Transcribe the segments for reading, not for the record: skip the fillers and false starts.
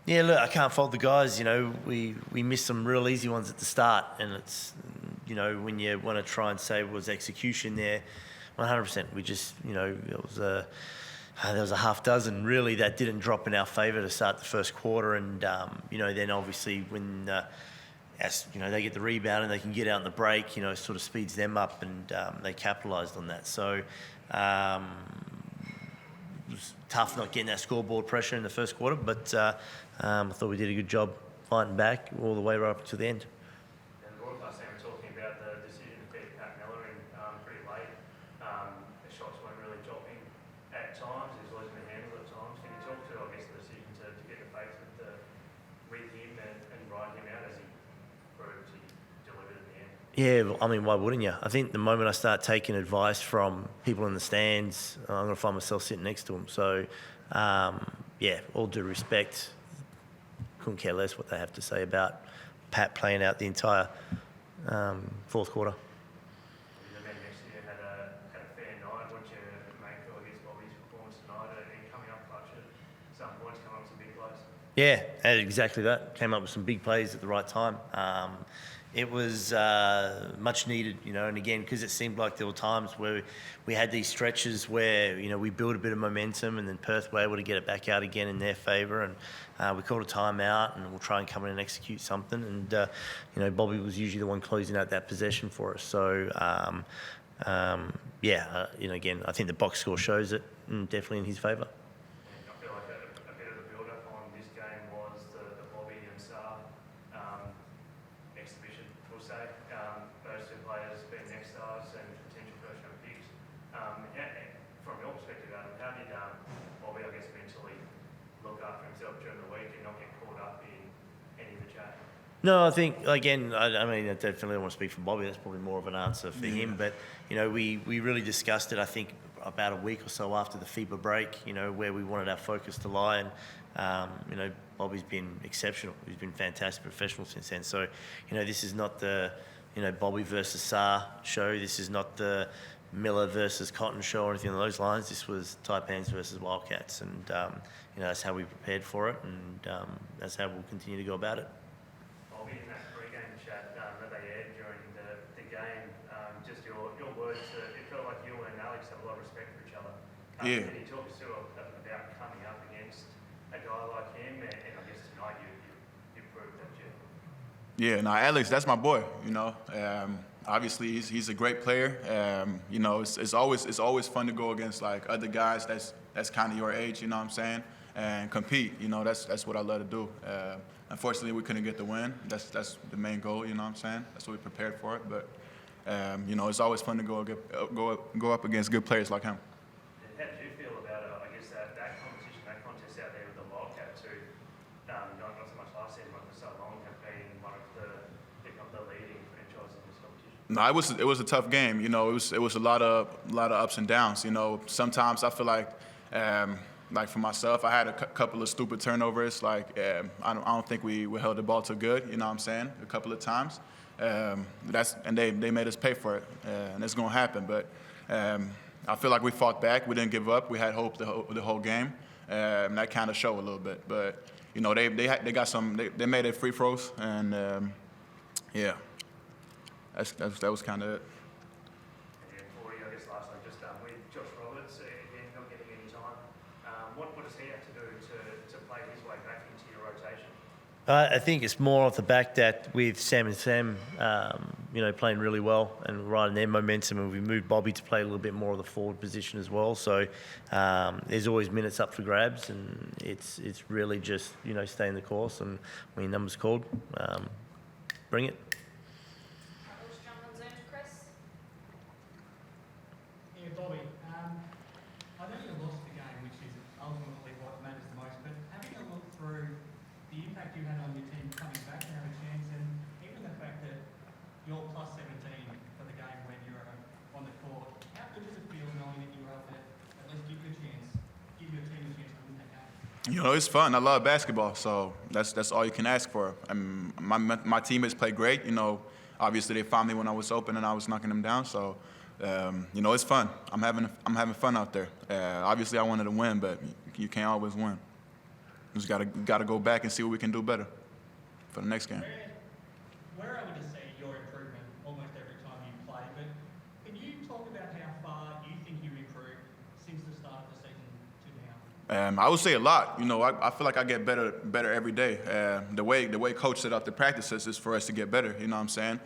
Yeah, look, I can't fault the guys. We missed some real easy ones at the start, and it's, when you want to try and say was execution there, 100%. We just, there was a half dozen really that didn't drop in our favour to start the first quarter, and then obviously when they get the rebound and they can get out in the break, it sort of speeds them up, and they capitalised on that. So. It was tough not getting that scoreboard pressure in the first quarter, but I thought we did a good job fighting back all the way right up to the end. And the broadcast team were talking about the decision to keep Pat Miller in pretty late. The shots weren't really dropping at times. He was losing the handle at times. Can you talk to, I guess, the decision to get the faith with him and ride him out as he proved he delivered in the end? Yeah, I mean, why wouldn't you? I think the moment I start taking advice from people in the stands, I'm going to find myself sitting next to them. So, all due respect, couldn't care less what they have to say about Pat playing out the entire fourth quarter. The men next year had a fair night. What did you make of, I guess, Bobi's performance tonight and coming up clutch at some points, coming up with some big plays? Yeah, exactly that. Came up with some big plays at the right time. It was much needed, and again, because it seemed like there were times where we had these stretches where, we built a bit of momentum, and then Perth were able to get it back out again in their favour, and we called a timeout, and we'll try and come in and execute something, and, Bobi was usually the one closing out that possession for us. So, again, I think the box score shows it, and definitely in his favour. I feel like a bit of the build-up on this game was the Bobi and Sarr exhibition, we'll say. Those two players being next stars and potential first-round picks. From your perspective, Adam, how did Bobi, I guess, mentally look after himself during the week and not get caught up in any of the chat? No, I think, again, I definitely don't want to speak for Bobi. That's probably more of an answer for him. But, we really discussed it, I think, about a week or so after the FIBA break, where we wanted our focus to lie. And, Bobi's been exceptional. He's been fantastic professional since then. So, this is not the, Bobi versus Sarr show. This is not the Miller versus Cotton show or anything along those lines. This was Taipans versus Wildcats. And, that's how we prepared for it. And that's how we'll continue to go about it. Bobi, in that pre-game chat that they aired during the game, just your words, it felt like you and Alex have a lot of respect for each other. Yeah. Can you talk us through about coming up against a guy like him, and I guess tonight you proved that you... Yeah, no, Alex, that's my boy. Obviously he's a great player. It's always fun to go against like other guys that's kind of your age. You know what I'm saying? And compete. That's what I love to do. Unfortunately, we couldn't get the win. That's the main goal. You know what I'm saying? That's what we prepared for it. But it's always fun to go up against good players like him. How did you feel about I guess that competition, that contest out there with the Wildcats, who not so much last season, but for so long have been one of the, if not the leading franchise in this competition? No, it was a tough game. It was a lot of ups and downs. Sometimes I feel like for myself, I had a couple of stupid turnovers. I don't think we held the ball too good. You know what I'm saying? A couple of times. And they made us pay for it, and it's gonna happen. But I feel like we fought back. We didn't give up. We had hope the whole game, and that kind of showed a little bit. But they got some. They made it free throws, and that was kind of it. And then Forde, I guess last night, just with Josh Roberts, again not getting any time. What does he have to do to play his way back into your rotation? I think it's more off the back that with Sam and Sam, playing really well and riding their momentum, and we moved Bobi to play a little bit more of the forward position as well. So there's always minutes up for grabs, and it's really just staying the course, and when your number's called, bring it. Let's jump on Zoom to Chris. Yeah, Bobi, I know you lost the game, which is ultimately what matters the most, but having a look through the impact you had on your team coming back to have a chance, and even the fact that you're plus 17 for the game when you're on the court, how good does it feel knowing that you were able to at least give your team a chance to win that game? It's fun. I love basketball, so that's all you can ask for. My teammates play great. Obviously they found me when I was open and I was knocking them down. So, it's fun. I'm having fun out there. Obviously I wanted to win, but you can't always win. Just gotta go back and see what we can do better for the next game. We're able to see your improvement almost every time you play, but can you talk about how far you think you've improved since the start of the season to now? I would say a lot. You know, I feel like I get better every day. The way coach set up the practices is for us to get better. You know what I'm saying?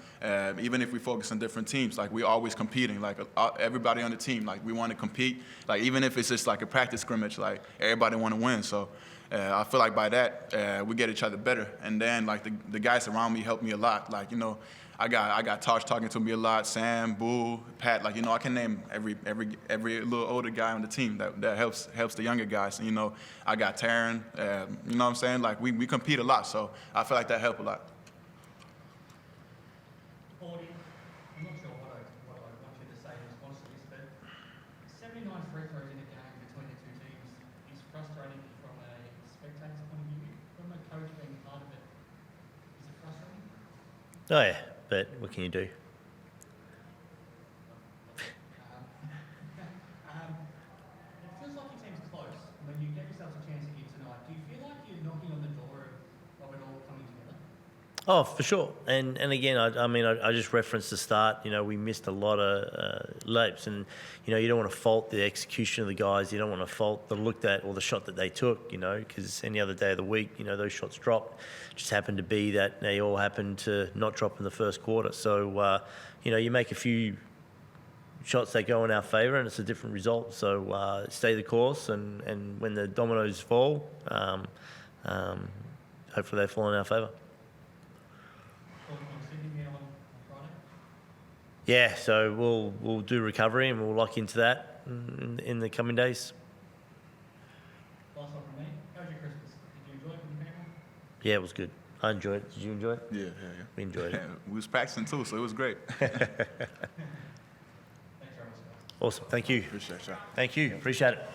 Even if we focus on different teams, like we always competing. Like everybody on the team, like we want to compete. Like even if it's just like a practice scrimmage, like everybody want to win. So I feel like by that we get each other better. And then like the guys around me help me a lot. Like you know. I got Tosh talking to me a lot, Sam, Boo, Pat. Like you know, I can name every little older guy on the team that helps the younger guys. And, you know, I got Taryn. You know what I'm saying? Like we compete a lot, so I feel like that helped a lot. Forde, I'm not sure what I want you to say in response to this, but 79 free throws in a game between the two teams is frustrating from a spectator's point of view. From a coach being part of it, is it frustrating? Oh yeah, but what can you do? It feels like your team's close. When you get yourselves a chance again tonight, do you feel like you're knocking on the door of it all coming together? Oh, for sure. And again, I just referenced the start. You know, we missed a lot of leaps, and you know, you don't want to fault the execution of the guys. You don't want to fault the look that or the shot that they took. You know, because any other day of the week, you know, those shots dropped. Just happened to be that they all happened to not drop in the first quarter. So you know, you make a few shots that go in our favour, and it's a different result. So stay the course, and when the dominoes fall, hopefully they fall in our favour. Yeah, so we'll do recovery and we'll lock into that in the coming days. Last one from me. How was your Christmas? Did you enjoy it with your family? Yeah, it was good. I enjoyed it. Did you enjoy it? Yeah. We enjoyed it. We was practicing too, so it was great. Thanks very much, guys. Awesome. Thank you. Appreciate you. Thank you. Appreciate it.